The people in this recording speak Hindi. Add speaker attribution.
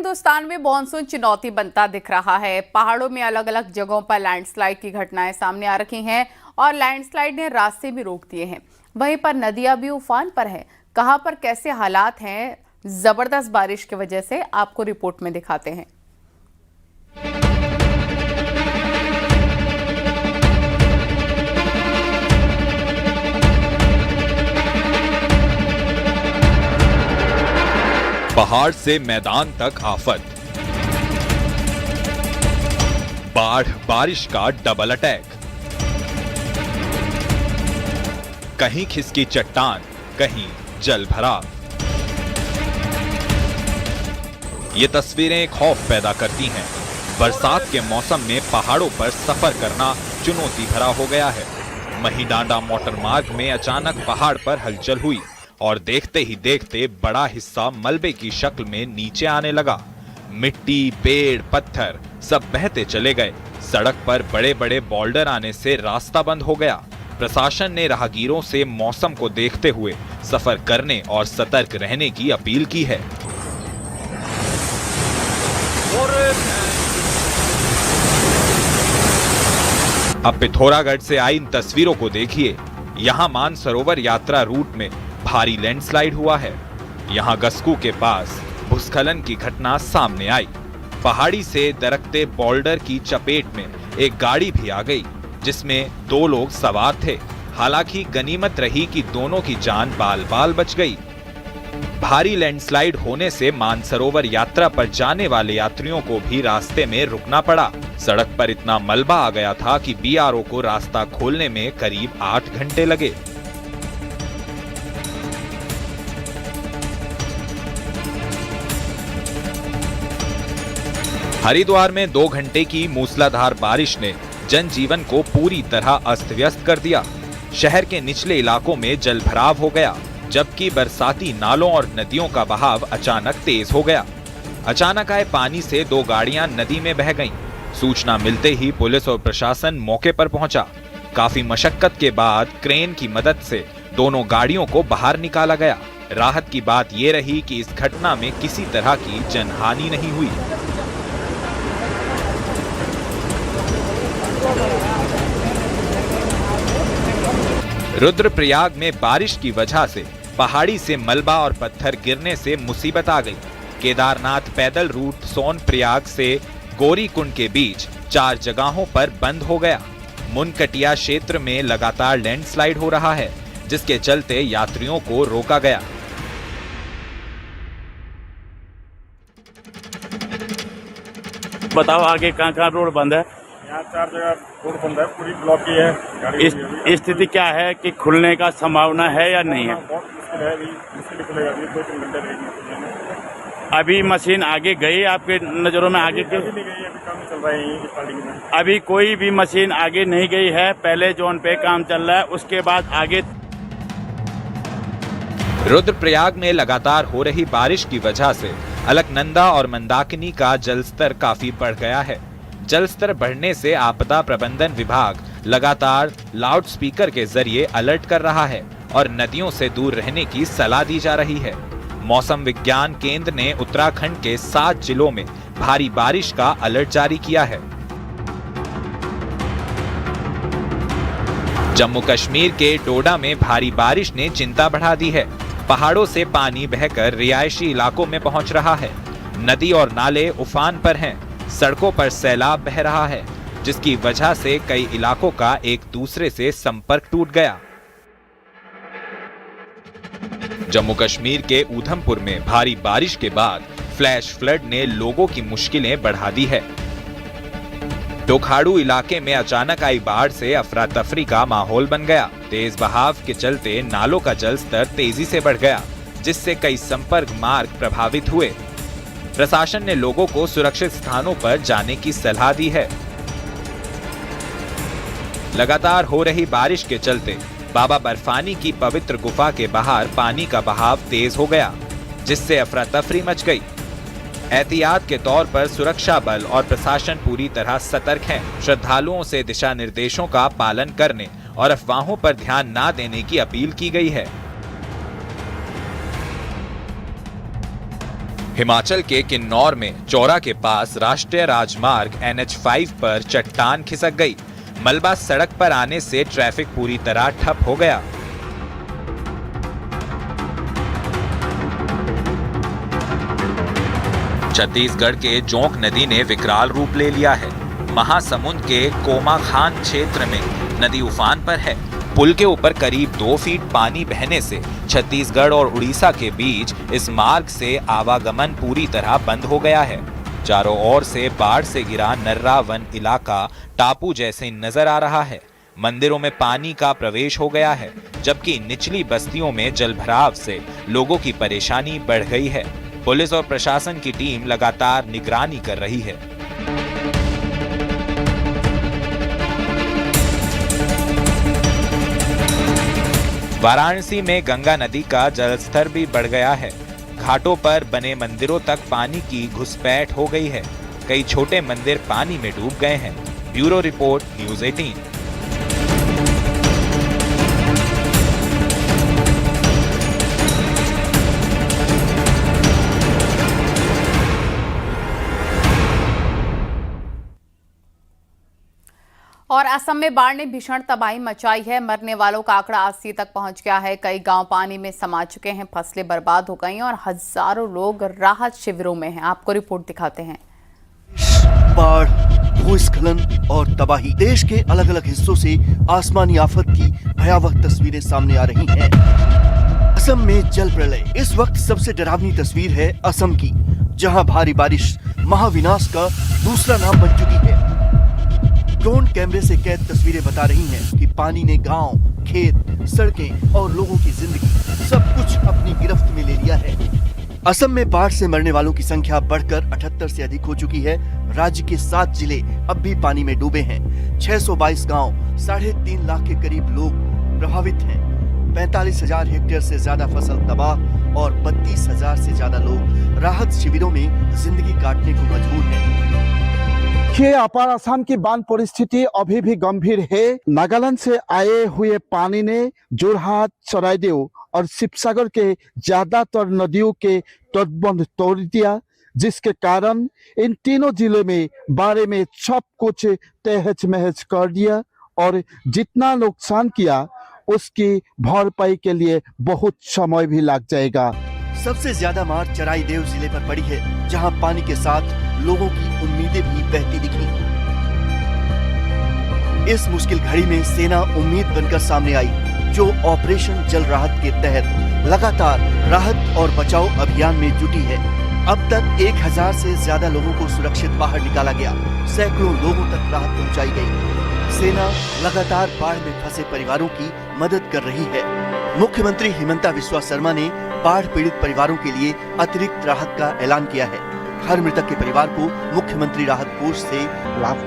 Speaker 1: हिंदुस्तान में मॉनसून चुनौती बनता दिख रहा है। पहाड़ों में अलग अलग जगहों पर लैंडस्लाइड की घटनाएं सामने आ रही हैं और लैंडस्लाइड ने रास्ते भी रोक दिए हैं। वहीं पर नदियां भी उफान पर हैं। कहां पर कैसे हालात हैं जबरदस्त बारिश की वजह से, आपको रिपोर्ट में दिखाते हैं।
Speaker 2: पहाड़ से मैदान तक आफत, बाढ़ बारिश का डबल अटैक, कहीं खिसकी चट्टान, कहीं जल भराव। ये तस्वीरें खौफ पैदा करती हैं। बरसात के मौसम में पहाड़ों पर सफर करना चुनौती भरा हो गया है। महीडांडा मोटर मार्ग में अचानक पहाड़ पर हलचल हुई और देखते ही देखते बड़ा हिस्सा मलबे की शक्ल में नीचे आने लगा। मिट्टी, पेड़, पत्थर सब बहते चले गए। सड़क पर बड़े बड़े बोल्डर आने से रास्ता बंद हो गया। प्रशासन ने राहगीरों से मौसम को देखते हुए सफर करने और सतर्क रहने की अपील की है। अब पिथौरागढ़ से आई इन तस्वीरों को देखिए। यहाँ मानसरोवर यात्रा रूट में भारी लैंडस्लाइड हुआ है। यहाँ गस्कू के पास भूस्खलन की घटना सामने आई। पहाड़ी से दरकते बोल्डर की चपेट में एक गाड़ी भी आ गई, जिसमें 2 लोग सवार थे। हालांकि गनीमत रही कि दोनों की जान बाल बाल बच गई। भारी लैंडस्लाइड होने से मानसरोवर यात्रा पर जाने वाले यात्रियों को भी रास्ते में रुकना पड़ा। सड़क पर इतना मलबा आ गया था कि बीआरओ को रास्ता खोलने में करीब 8 घंटे लगे। हरिद्वार में 2 घंटे की मूसलाधार बारिश ने जनजीवन को पूरी तरह अस्त व्यस्त कर दिया। शहर के निचले इलाकों में जलभराव हो गया, जबकि बरसाती नालों और नदियों का बहाव अचानक तेज हो गया। अचानक आए पानी से 2 गाड़ियां नदी में बह गईं। सूचना मिलते ही पुलिस और प्रशासन मौके पर पहुंचा। काफी मशक्कत के बाद क्रेन की मदद से दोनों गाड़ियों को बाहर निकाला गया। राहत की बात यह रही कि इस घटना में किसी तरह की जनहानि नहीं हुई। रुद्रप्रयाग में बारिश की वजह से पहाड़ी से मलबा और पत्थर गिरने से मुसीबत आ गई। केदारनाथ पैदल रूट सोनप्रयाग से गौरीकुंड के बीच 4 जगहों पर बंद हो गया। मुनकटिया क्षेत्र में लगातार लैंडस्लाइड हो रहा है, जिसके चलते यात्रियों को रोका गया।
Speaker 3: बताओ आगे कहाँ रोड बंद है?
Speaker 4: यहाँ 4 जगह रोड बंद है, पूरी ब्लॉक की है।
Speaker 3: स्थिति क्या है कि खुलने का संभावना है या नहीं है?
Speaker 4: बहुत मुश्किल है, अभी मुश्किल खुलेगा, अभी 2-3 घंटे लगेंगे।
Speaker 3: अभी मशीन आगे गई आपके नजरों में? आगे
Speaker 4: अभी नहीं गई, अभी काम चल रहा है स्टार्टिंग में।
Speaker 3: अभी कोई भी मशीन आगे नहीं गई है। पहले जोन पे काम चल रहा है, उसके बाद आगे।
Speaker 2: रुद्रप्रयाग में लगातार हो रही बारिश की वजह से अलकनंदा और मंदाकिनी का जलस्तर काफी बढ़ गया है। जलस्तर बढ़ने से आपदा प्रबंधन विभाग लगातार लाउडस्पीकर के जरिए अलर्ट कर रहा है और नदियों से दूर रहने की सलाह दी जा रही है। मौसम विज्ञान केंद्र ने उत्तराखंड के 7 जिलों में भारी बारिश का अलर्ट जारी किया है। जम्मू कश्मीर के डोडा में भारी बारिश ने चिंता बढ़ा दी है। पहाड़ों से पानी बहकर रिहायशी इलाकों में पहुंच रहा है। नदी और नाले उफान पर हैं। सड़कों पर सैलाब बह रहा है, जिसकी वजह से कई इलाकों का एक दूसरे से संपर्क टूट गया। जम्मू कश्मीर के ऊधमपुर में भारी बारिश के बाद फ्लैश फ्लड ने लोगों की मुश्किलें बढ़ा दी है। डोखाड़ू इलाके में अचानक आई बाढ़ से अफरा तफरी का माहौल बन गया। तेज बहाव के चलते नालों का जलस्तर तेजी से बढ़ गया, जिससे कई संपर्क मार्ग प्रभावित हुए। प्रशासन ने लोगों को सुरक्षित स्थानों पर जाने की सलाह दी है। लगातार हो रही बारिश के चलते बाबा बर्फानी की पवित्र गुफा के बाहर पानी का बहाव तेज हो गया, जिससे अफरा तफरी मच गई। एहतियात के तौर पर सुरक्षा बल और प्रशासन पूरी तरह सतर्क हैं। श्रद्धालुओं से दिशा निर्देशों का पालन करने और अफवाहों पर ध्यान न देने की अपील की गई है। हिमाचल के किन्नौर में चौरा के पास राष्ट्रीय राजमार्ग NH5 पर चट्टान खिसक गई। मलबा सड़क पर आने से ट्रैफिक पूरी तरह ठप हो गया। छत्तीसगढ़ के जोंक नदी ने विकराल रूप ले लिया है। महासमुंद के कोमाखान क्षेत्र में नदी उफान पर है। पुल के ऊपर करीब 2 फीट पानी बहने से छत्तीसगढ़ और उड़ीसा के बीच इस मार्ग से आवागमन पूरी तरह बंद हो गया है। चारों ओर से बाढ़ से घिरा नर्रा वन इलाका टापू जैसे नजर आ रहा है। मंदिरों में पानी का प्रवेश हो गया है, जबकि निचली बस्तियों में जलभराव से लोगों की परेशानी बढ़ गई है। पुलिस और प्रशासन की टीम लगातार निगरानी कर रही है। वाराणसी में गंगा नदी का जलस्तर भी बढ़ गया है। घाटों पर बने मंदिरों तक पानी की घुसपैठ हो गई है। कई छोटे मंदिर पानी में डूब गए हैं। Bureau report, news 18।
Speaker 1: और असम में बाढ़ ने भीषण तबाही मचाई है। मरने वालों का आंकड़ा 80 तक पहुंच गया है। कई गांव पानी में समा चुके हैं, फसलें बर्बाद हो गई और हजारों लोग राहत शिविरों में हैं। आपको रिपोर्ट दिखाते हैं।
Speaker 5: बाढ़, भूस्खलन और तबाही। देश के अलग अलग हिस्सों से आसमानी आफत की भयावह तस्वीरें सामने आ रही हैं। असम में जल प्रलय इस वक्त सबसे डरावनी तस्वीर है असम की, जहां भारी बारिश महाविनाश का दूसरा नाम बन चुकी है। ड्रोन कैमरे से कैद तस्वीरें बता रही हैं कि पानी ने गांव, खेत, सड़कें और लोगों की जिंदगी सब कुछ अपनी गिरफ्त में ले लिया है। असम में बाढ़ से मरने वालों की संख्या बढ़कर 78 से अधिक हो चुकी है। राज्य के 7 जिले अब भी पानी में डूबे हैं। 622 गांव, 3.5 लाख के करीब लोग प्रभावित हैं। 45,000 हेक्टेयर से ज्यादा फसल तबाह और 32,000 से ज्यादा लोग राहत शिविरों में जिंदगी काटने को मजबूर हैं।
Speaker 6: ये अपार असम की बाढ़ परिस्थिति अभी भी गंभीर है। नागालैंड से आए हुए पानी ने जोरहाट, चराइदेव और शिवसागर के ज्यादातर नदियों के तटबंध तोड़ दिया, जिसके कारण इन तीनों जिले में बाढ़ में सब कुछ तहस महस कर दिया और जितना नुकसान किया उसकी भरपाई के लिए बहुत समय भी लग जाएगा।
Speaker 5: सबसे ज्यादा मार चराइदेव जिले पर पड़ी है, जहां पानी के साथ लोगों की उम्मीदें भी बहती दिखी। इस मुश्किल घड़ी में सेना उम्मीद बनकर सामने आई, जो ऑपरेशन जल राहत के तहत लगातार राहत और बचाव अभियान में जुटी है। अब तक 1000 से ज्यादा लोगों को सुरक्षित बाहर निकाला गया। सैकड़ों लोगों तक राहत पहुंचाई गई। सेना लगातार बाढ़ में फंसे परिवारों की मदद कर रही है। मुख्यमंत्री हिमंता बिस्वा शर्मा ने बाढ़ पीड़ित परिवारों के लिए अतिरिक्त राहत का ऐलान किया है। हर मृतक के परिवार को मुख्यमंत्री राहत कोष से
Speaker 6: लाभ